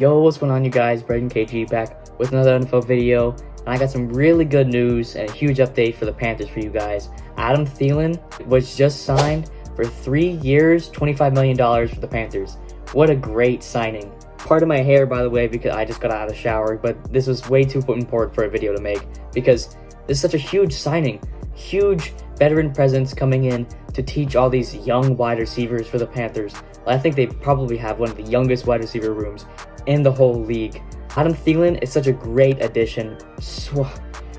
Yo, what's going on, you guys? Braden KG back with another info video, and I got some really good news and a huge update for the Panthers for you guys. Adam Thielen was just signed for 3 years, $25 million for the Panthers. What a great signing. Pardon my hair, by the way, because I just got out of the shower, but this was way too important for a video to make because this is such a huge signing. Huge veteran presence coming in to teach all these young wide receivers for the Panthers. I think they probably have one of the youngest wide receiver rooms in the whole league. Adam Thielen is such a great addition.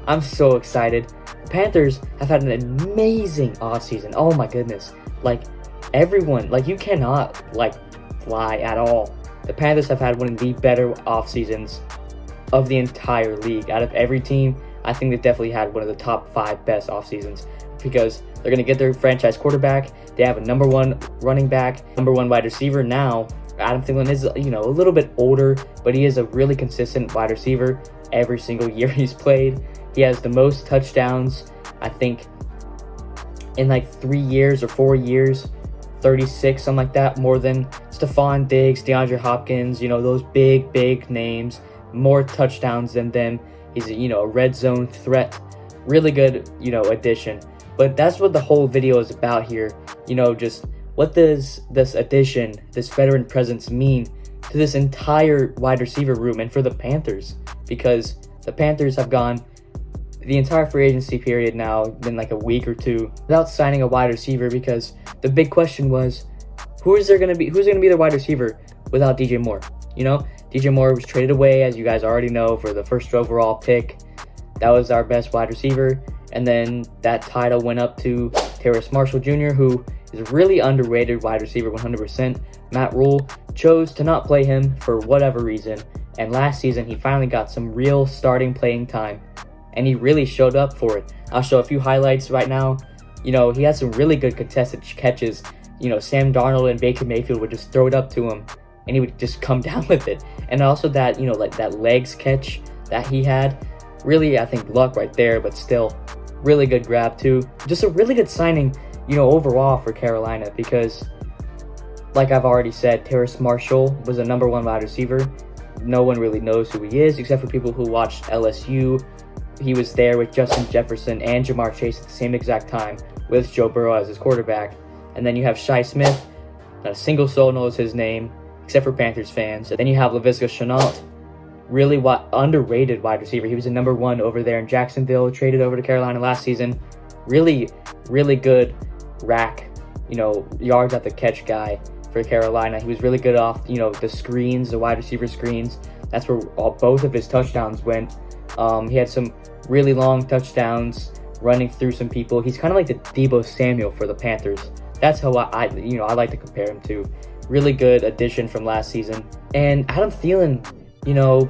I'm so excited. The Panthers have had an amazing offseason. Oh my goodness. Like, everyone, like, you cannot, like, fly at all. The Panthers have had one of the better off seasons of the entire league. Out of every team, I think they've definitely had one of the top 5 best off seasons because they're going to get their franchise quarterback. They have a number 1 running back, number 1 wide receiver now. Adam Thielen is, a little bit older, but he is a really consistent wide receiver every single year he's played. He has the most touchdowns, I think, in like 3 years or 4 years, 36, something like that, more than Stephon Diggs, DeAndre Hopkins, those big names, more touchdowns than them. He's a red zone threat. Really good, addition. But that's what the whole video is about here. Just what does this addition, this veteran presence mean to this entire wide receiver room and for the Panthers? Because the Panthers have gone the entire free agency period now, been like a week or two, without signing a wide receiver, because the big question was, who's going to be their wide receiver without DJ Moore? DJ Moore was traded away, as you guys already know, for the first overall pick. That was our best wide receiver. And then that title went up to Terrace Marshall Jr., who is a really underrated wide receiver, 100%. Matt Rule chose to not play him for whatever reason. And last season, he finally got some real starting playing time. And he really showed up for it. I'll show a few highlights right now. He had some really good contested catches. Sam Darnold and Baker Mayfield would just throw it up to him, and he would just come down with it. And also that, like that legs catch that he had. Really, I think luck right there, but still, really good grab too. Just a really good signing, overall for Carolina, because like I've already said, Terrace Marshall was a number 1 wide receiver. No one really knows who he is except for people who watched LSU. He was there with Justin Jefferson and Jamar Chase at the same exact time with Joe Burrow as his quarterback. And then you have Shi Smith. Not a single soul knows his name except for Panthers fans. And then you have Laviska Shenault, really underrated wide receiver. He was a number 1 over there in Jacksonville, traded over to Carolina last season. Really good rack, yards at the catch guy for Carolina. He was really good off, the screens, the wide receiver screens. That's where both of his touchdowns went. He had some really long touchdowns running through some people. He's kind of like the Deebo Samuel for the Panthers. That's how I like to compare him to. Really good addition from last season. And Adam Thielen,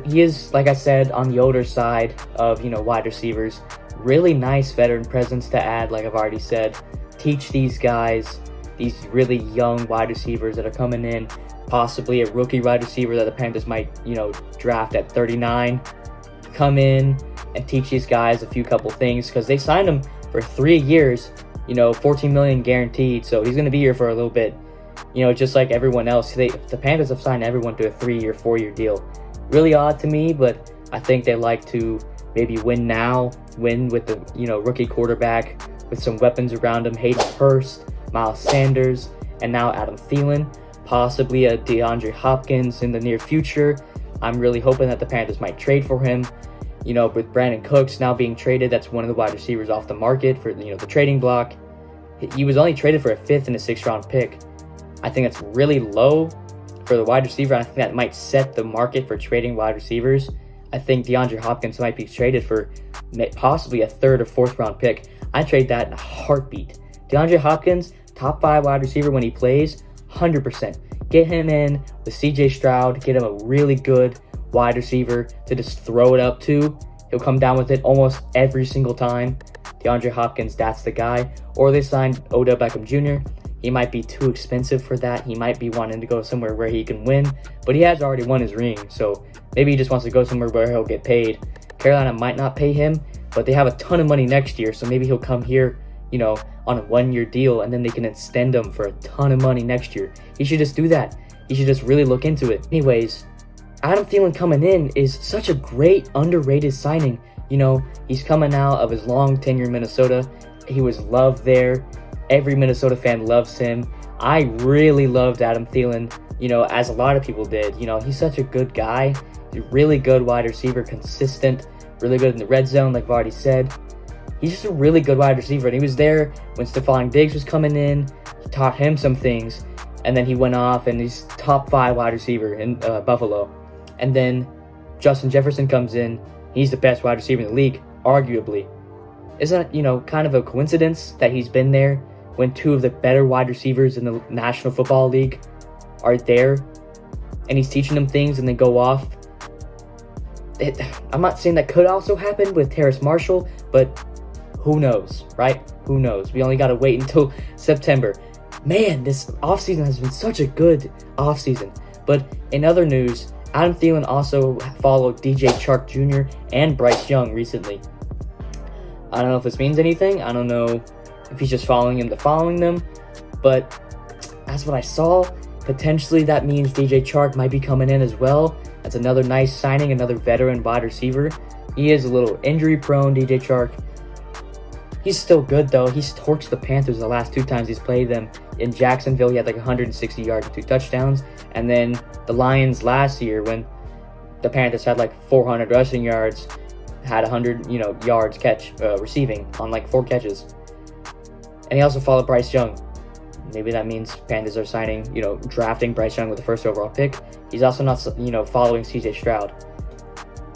he is, like I said, on the older side of, wide receivers. Really nice veteran presence to add, like I've already said. Teach these guys, these really young wide receivers that are coming in, possibly a rookie wide receiver that the Panthers might, draft at 39. Come in and teach these guys a couple things, because they signed him for 3 years, $14 million guaranteed. So he's going to be here for a little bit, just like everyone else. The Panthers have signed everyone to a 3-year, 4-year deal. Really odd to me, but I think they like to maybe win with the rookie quarterback with some weapons around him. Hayden Hurst, Miles Sanders, and now Adam Thielen, possibly a DeAndre Hopkins in the near future. I'm really hoping that the Panthers might trade for him. With Brandon Cooks now being traded, that's one of the wide receivers off the market for the trading block. He was only traded for a 5th and a 6th round pick. I think that's really low for the wide receiver. I think that might set the market for trading wide receivers. I think DeAndre Hopkins might be traded for possibly a 3rd or 4th round pick. I'd trade that in a heartbeat. DeAndre Hopkins, top 5 wide receiver when he plays, 100%. Get him in with CJ Stroud, get him a really good wide receiver to just throw it up to. He'll come down with it almost every single time. DeAndre Hopkins, that's the guy. Or they signed Odell Beckham Jr. He might be too expensive for that. He might be wanting to go somewhere where he can win, but he has already won his ring, so maybe he just wants to go somewhere where he'll get paid. Carolina might not pay him, but they have a ton of money next year, so maybe he'll come here, on a 1-year deal, and then they can extend him for a ton of money next year. He should just do that. He should just really look into it. Anyways, Adam Thielen coming in is such a great, underrated signing. You know, he's coming out of his long tenure in Minnesota. He was loved there. Every Minnesota fan loves him. I really loved Adam Thielen, you know, as a lot of people did. You know, he's such a good guy. He's a really good wide receiver, consistent, really good in the red zone, like I've already said. He's just a really good wide receiver, and he was there when Stephon Diggs was coming in. He taught him some things, and then he went off, and he's top 5 wide receiver in Buffalo. And then Justin Jefferson comes in. He's the best wide receiver in the league, arguably. Isn't it, you know, kind of a coincidence that he's been there when 2 of the better wide receivers in the National Football League are there, and he's teaching them things and they go off? I'm not saying that could also happen with Terrace Marshall, but who knows, right? Who knows? We only got to wait until September. Man, this offseason has been such a good offseason. But in other news, Adam Thielen also followed DJ Chark Jr. and Bryce Young recently. I don't know if this means anything. I don't know if he's just following them, but that's what I saw. Potentially that means DJ Chark might be coming in as well. That's another nice signing, another veteran wide receiver. He is a little injury prone, DJ Chark. He's still good though. He's torched the Panthers the last 2 times he's played them. In Jacksonville, he had like 160 yards and 2 touchdowns. And then the Lions last year, when the Panthers had like 400 rushing yards, had 100, yards receiving on like 4 catches. And he also followed Bryce Young. Maybe that means Panthers are signing, drafting Bryce Young with the 1st overall pick. He's also not, following CJ Stroud.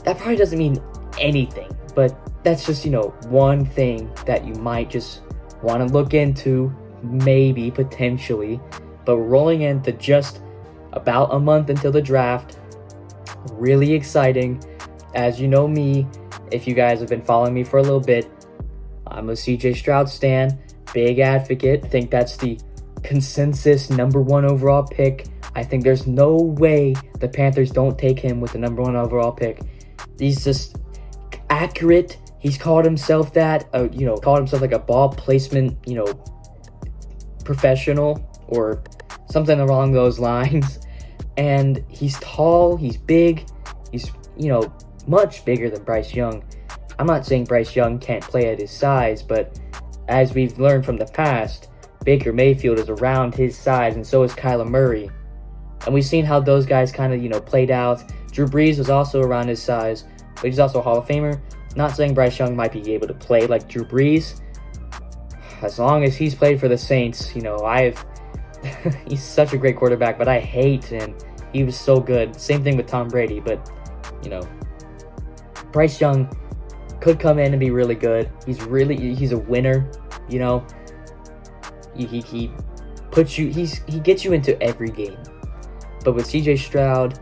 That probably doesn't mean anything, but that's just, one thing that you might just want to look into, maybe, potentially. But we're rolling into just about a month until the draft. Really exciting. As you know me, if you guys have been following me for a little bit, I'm a CJ Stroud stan, big advocate. Think that's the consensus number 1 overall pick. I think there's no way the Panthers don't take him with the number 1 overall pick. He's just accurate. He's called himself that, called himself like a ball placement, professional or something along those lines. And he's tall, he's big, he's, much bigger than Bryce Young. I'm not saying Bryce Young can't play at his size, but as we've learned from the past, Baker Mayfield is around his size, and so is Kyler Murray. And we've seen how those guys kind of, played out. Drew Brees was also around his size, but he's also a Hall of Famer. Not saying Bryce Young might be able to play like Drew Brees. As long as he's played for the Saints, he's such a great quarterback, but I hate him. He was so good. Same thing with Tom Brady, but, Bryce Young could come in and be really good. He's a winner, He puts you, he gets you into every game. But with CJ Stroud,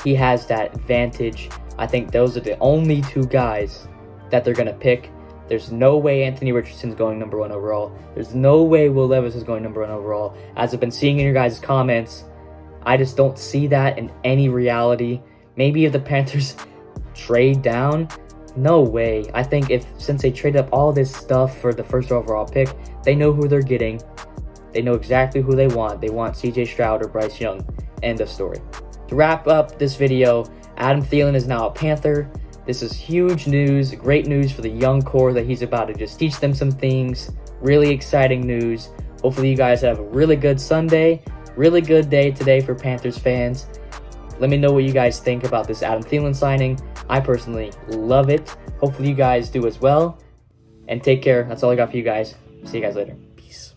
he has that advantage. I think those are the only 2 guys that they're going to pick. There's no way Anthony Richardson's going number 1 overall. There's no way Will Levis is going number 1 overall. As I've been seeing in your guys' comments, I just don't see that in any reality. Maybe if the Panthers trade down, no way. I think since they traded up all this stuff for the 1st overall pick, they know who they're getting. They know exactly who they want. They want CJ Stroud or Bryce Young. End of story. To wrap up this video, Adam Thielen is now a Panther. This is huge news, great news for the young core that he's about to just teach them some things. Really exciting news. Hopefully you guys have a really good Sunday, really good day today for Panthers fans. Let me know what you guys think about this Adam Thielen signing. I personally love it. Hopefully you guys do as well. And take care. That's all I got for you guys. See you guys later. Peace.